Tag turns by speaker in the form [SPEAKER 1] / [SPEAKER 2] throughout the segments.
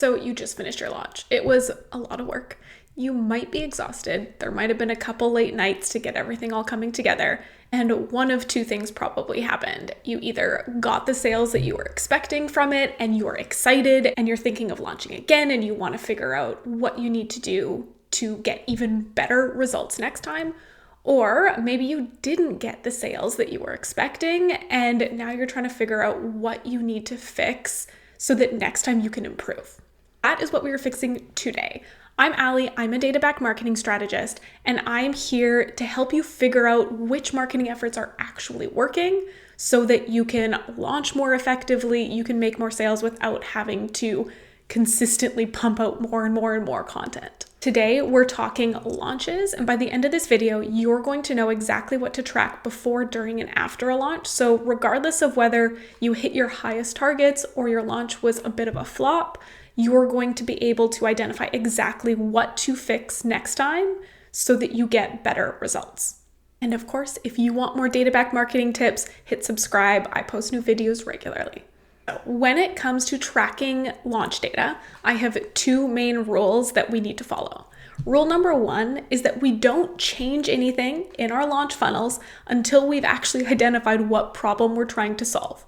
[SPEAKER 1] So you just finished your launch. It was a lot of work. You might be exhausted. There might have been a couple late nights to get everything all coming together. And one of two things probably happened. You either got the sales that you were expecting from it and you are excited and you're thinking of launching again and you want to figure out what you need to do to get even better results next time. Or maybe you didn't get the sales that you were expecting and now you're trying to figure out what you need to fix so that next time you can improve. That is what we are fixing today. I'm Allie, I'm a data-backed marketing strategist, and I'm here to help you figure out which marketing efforts are actually working so that you can launch more effectively, you can make more sales without having to consistently pump out more and more and more content. Today, we're talking launches, and by the end of this video, you're going to know exactly what to track before, during, and after a launch. So regardless of whether you hit your highest targets or your launch was a bit of a flop, you're going to be able to identify exactly what to fix next time so that you get better results. And of course, if you want more data-backed marketing tips, hit subscribe. I post new videos regularly. When it comes to tracking launch data, I have two main rules that we need to follow. Rule number one is that we don't change anything in our launch funnels until we've actually identified what problem we're trying to solve.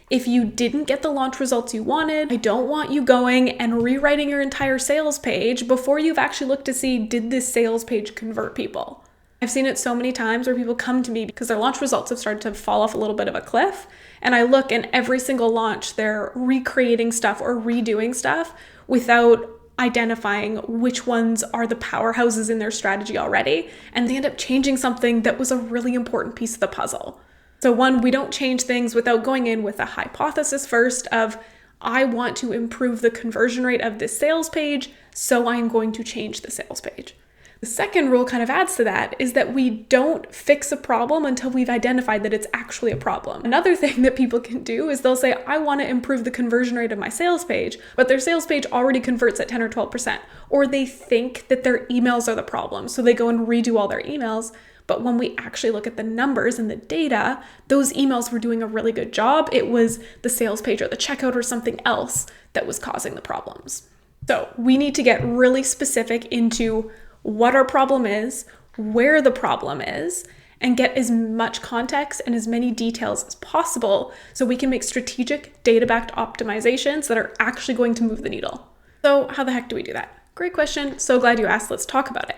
[SPEAKER 1] If you didn't get the launch results you wanted, I don't want you going and rewriting your entire sales page before you've actually looked to see, did this sales page convert people? I've seen it so many times where people come to me because their launch results have started to fall off a little bit of a cliff. And I look, and every single launch, they're recreating stuff or redoing stuff without identifying which ones are the powerhouses in their strategy already. And they end up changing something that was a really important piece of the puzzle. So one, we don't change things without going in with a hypothesis first of, I want to improve the conversion rate of this sales page, so I'm going to change the sales page. The second rule kind of adds to that is that we don't fix a problem until we've identified that it's actually a problem. Another thing that people can do is they'll say, I want to improve the conversion rate of my sales page, but their sales page already converts at 10 or 12%, or they think that their emails are the problem, so they go and redo all their emails. But when we actually look at the numbers and the data, those emails were doing a really good job. It was the sales page or the checkout or something else that was causing the problems. So we need to get really specific into what our problem is, where the problem is, and get as much context and as many details as possible so we can make strategic data-backed optimizations that are actually going to move the needle. So how the heck do we do that? Great question. So glad you asked. Let's talk about it.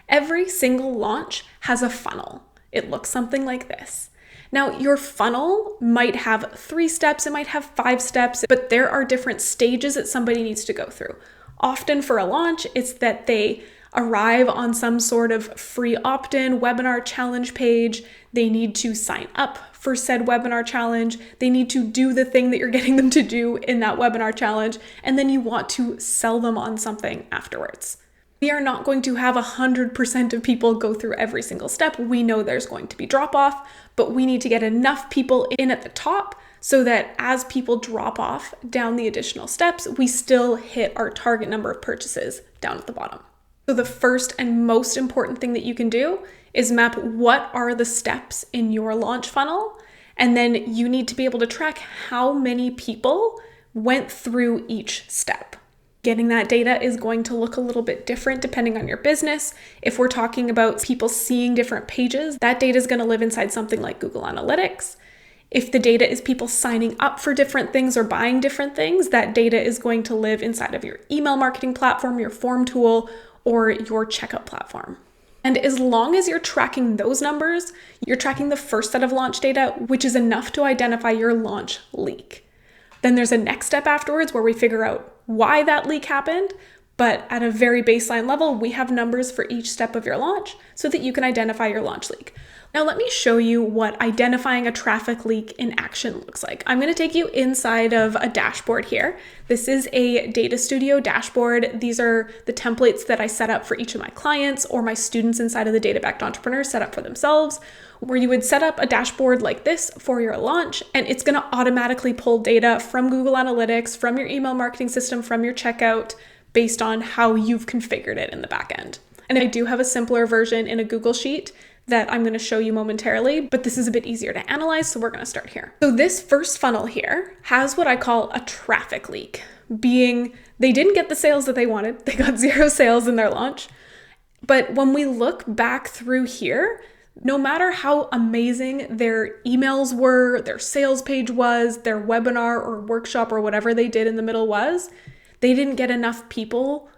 [SPEAKER 1] Every single launch has a funnel. It looks something like this. Now, your funnel might have 3 steps, it might have 5 steps, but there are different stages that somebody needs to go through. Often for a launch, it's that they arrive on some sort of free opt-in webinar challenge page. They need to sign up for said webinar challenge. They need to do the thing that you're getting them to do in that webinar challenge, and then you want to sell them on something afterwards. We are not going to have 100% of people go through every single step. We know there's going to be drop off, but we need to get enough people in at the top so that as people drop off down the additional steps, we still hit our target number of purchases down at the bottom. So the first and most important thing that you can do is map what are the steps in your launch funnel, and then you need to be able to track how many people went through each step. Getting that data is going to look a little bit different depending on your business. If we're talking about people seeing different pages, that data is going to live inside something like Google Analytics. If the data is people signing up for different things or buying different things, that data is going to live inside of your email marketing platform, your form tool, or your checkout platform. And as long as you're tracking those numbers, you're tracking the first set of launch data, which is enough to identify your launch leak. Then there's a next step afterwards where we figure out why that leak happened, but at a very baseline level, we have numbers for each step of your launch so that you can identify your launch leak. Now let me show you what identifying a traffic leak in action looks like. I'm going to take you inside of a dashboard here. This is a Data Studio dashboard. These are the templates that I set up for each of my clients or my students inside of the Data-Backed Entrepreneur set up for themselves, where you would set up a dashboard like this for your launch, and it's going to automatically pull data from Google Analytics, from your email marketing system, from your checkout, based on how you've configured it in the back end. And I do have a simpler version in a Google Sheet that I'm going to show you momentarily, but this is a bit easier to analyze, so we're going to start here. So this first funnel here has what I call a traffic leak, being they didn't get the sales that they wanted. They got 0 sales in their launch. But when we look back through here, no matter how amazing their emails were, their sales page was, their webinar or workshop or whatever they did in the middle was, they didn't get enough people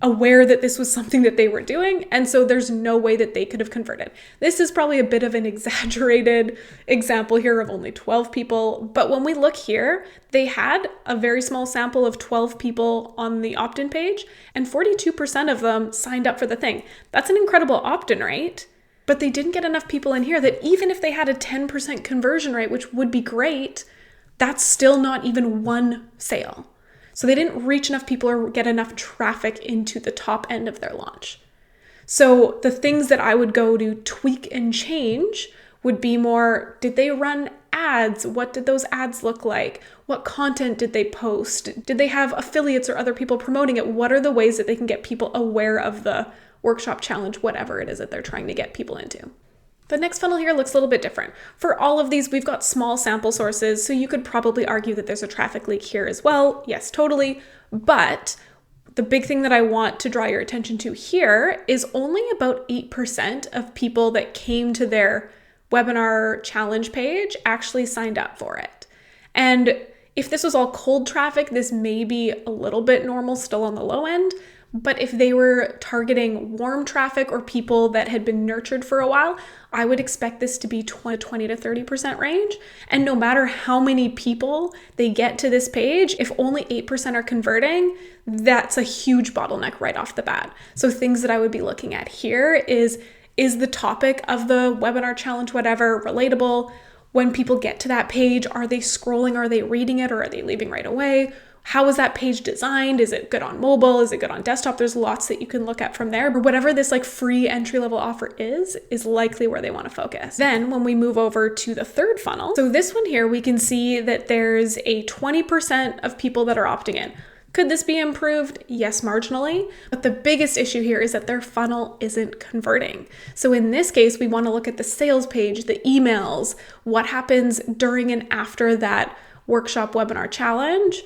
[SPEAKER 1] aware that this was something that they were doing. And so there's no way that they could have converted. This is probably a bit of an exaggerated example here of only 12 people. But when we look here, they had a very small sample of 12 people on the opt-in page, and 42% of them signed up for the thing. That's an incredible opt-in rate, but they didn't get enough people in here that even if they had a 10% conversion rate, which would be great, that's still not even one sale. So they didn't reach enough people or get enough traffic into the top end of their launch. So the things that I would go to tweak and change would be more, did they run ads? What did those ads look like? What content did they post? Did they have affiliates or other people promoting it? What are the ways that they can get people aware of the workshop challenge, whatever it is that they're trying to get people into? The next funnel here looks a little bit different. For all of these, we've got small sample sources, so you could probably argue that there's a traffic leak here as well. Yes, totally. But the big thing that I want to draw your attention to here is only about 8% of people that came to their webinar challenge page actually signed up for it. And if this was all cold traffic, this may be a little bit normal, still on the low end. But if they were targeting warm traffic or people that had been nurtured for a while, I would expect this to be 20 to 30% range. And no matter how many people they get to this page, if only 8% are converting, that's a huge bottleneck right off the bat. So things that I would be looking at here is the topic of the webinar challenge, whatever, relatable? When people get to that page, are they scrolling? Are they reading it, or are they leaving right away? How is that page designed? Is it good on mobile? Is it good on desktop? There's lots that you can look at from there, but whatever this like free entry level offer is likely where they want to focus. Then when we move over to the third funnel, so this one here, we can see that there's a 20% of people that are opting in. Could this be improved? Yes, marginally. But the biggest issue here is that their funnel isn't converting. So in this case, we want to look at the sales page, the emails, what happens during and after that workshop webinar challenge,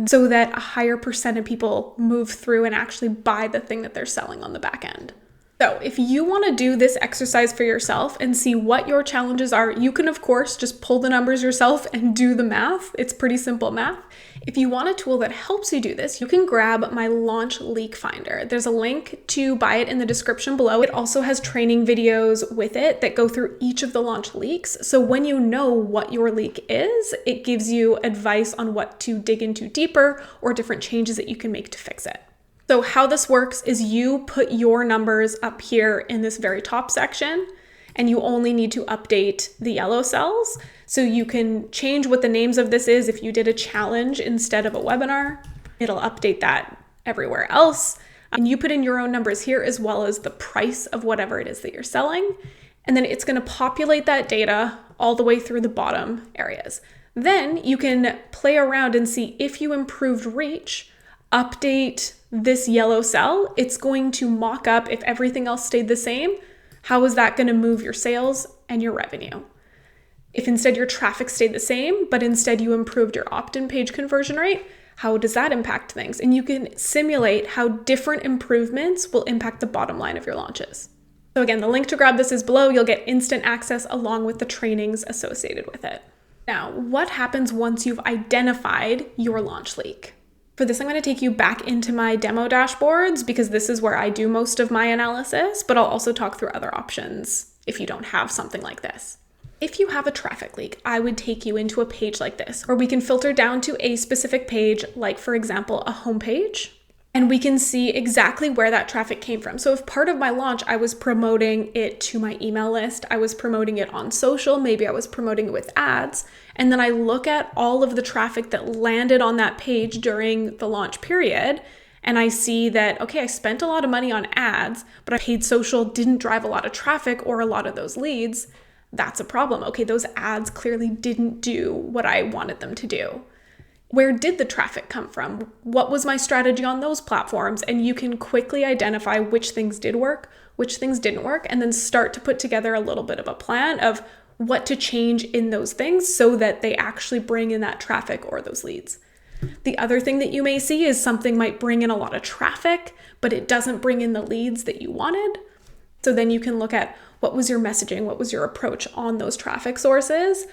[SPEAKER 1] so that a higher percent of people move through and actually buy the thing that they're selling on the back end. So if you want to do this exercise for yourself and see what your challenges are, you can of course just pull the numbers yourself and do the math. It's pretty simple math. If you want a tool that helps you do this, you can grab my launch leak finder. There's a link to buy it in the description below. It also has training videos with it that go through each of the launch leaks. So when you know what your leak is, it gives you advice on what to dig into deeper or different changes that you can make to fix it. So how this works is you put your numbers up here in this very top section, and you only need to update the yellow cells. So you can change what the names of this is. If you did a challenge instead of a webinar, it'll update that everywhere else. And you put in your own numbers here as well as the price of whatever it is that you're selling. And then it's going to populate that data all the way through the bottom areas. Then you can play around and see if you improved reach, update this yellow cell. It's going to mock up if everything else stayed the same. How is that going to move your sales and your revenue? If instead your traffic stayed the same, but instead you improved your opt-in page conversion rate, how does that impact things? And you can simulate how different improvements will impact the bottom line of your launches. So again, the link to grab this is below. You'll get instant access along with the trainings associated with it. Now, what happens once you've identified your launch leak? For this, I'm going to take you back into my demo dashboards because this is where I do most of my analysis, but I'll also talk through other options if you don't have something like this. If you have a traffic leak, I would take you into a page like this, where we can filter down to a specific page, like for example, a homepage, and we can see exactly where that traffic came from. So if part of my launch, I was promoting it to my email list, I was promoting it on social, maybe I was promoting it with ads, and then I look at all of the traffic that landed on that page during the launch period, and I see that, okay, I spent a lot of money on ads, but I paid social didn't drive a lot of traffic or a lot of those leads. That's a problem. Okay, those ads clearly didn't do what I wanted them to do. Where did the traffic come from? What was my strategy on those platforms? And you can quickly identify which things did work, which things didn't work, and then start to put together a little bit of a plan of what to change in those things so that they actually bring in that traffic or those leads. The other thing that you may see is something might bring in a lot of traffic, but it doesn't bring in the leads that you wanted. So then you can look at what was your messaging, what was your approach on those traffic sources.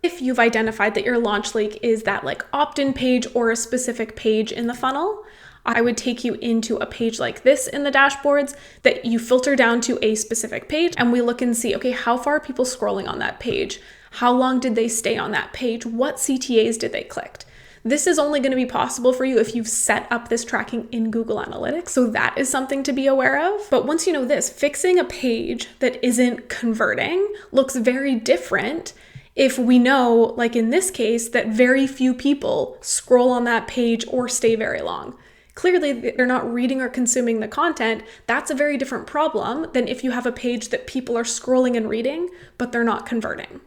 [SPEAKER 1] If you've identified that your launch leak is that like opt-in page or a specific page in the funnel, I would take you into a page like this in the dashboards that you filter down to a specific page, and we look and see, okay, how far are people scrolling on that page? How long did they stay on that page? What CTAs did they click? This is only going to be possible for you if you've set up this tracking in Google Analytics. So that is something to be aware of. But once you know this, fixing a page that isn't converting looks very different if we know, like in this case, that very few people scroll on that page or stay very long. Clearly, they're not reading or consuming the content. That's a very different problem than if you have a page that people are scrolling and reading, but they're not converting.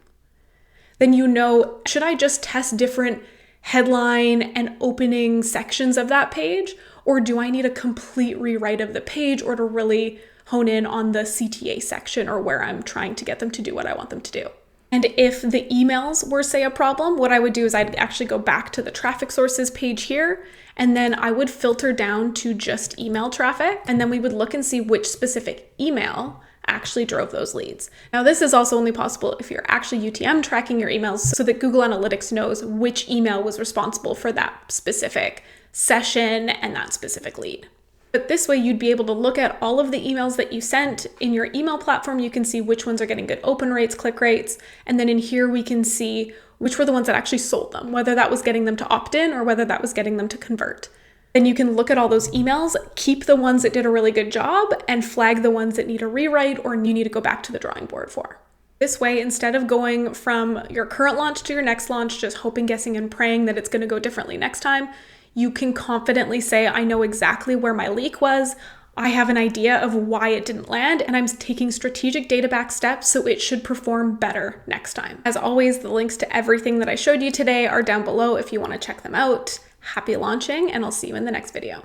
[SPEAKER 1] Then you know, should I just test different headline and opening sections of that page? Or do I need a complete rewrite of the page or to really hone in on the CTA section or where I'm trying to get them to do what I want them to do? And if the emails were, say, a problem, what I would do is I'd actually go back to the traffic sources page here, and then I would filter down to just email traffic, and then we would look and see which specific email actually drove those leads. Now, this is also only possible if you're actually UTM tracking your emails so that Google Analytics knows which email was responsible for that specific session and that specific lead. But this way you'd be able to look at all of the emails that you sent in your email platform. You can see which ones are getting good open rates, click rates. And then in here, we can see which were the ones that actually sold them, whether that was getting them to opt in or whether that was getting them to convert. Then you can look at all those emails, keep the ones that did a really good job and flag the ones that need a rewrite or you need to go back to the drawing board for. This way, instead of going from your current launch to your next launch, just hoping, guessing, and praying that it's going to go differently next time, you can confidently say, I know exactly where my leak was. I have an idea of why it didn't land, and I'm taking strategic data back steps so it should perform better next time. As always, the links to everything that I showed you today are down below if you want to check them out. Happy launching, and I'll see you in the next video.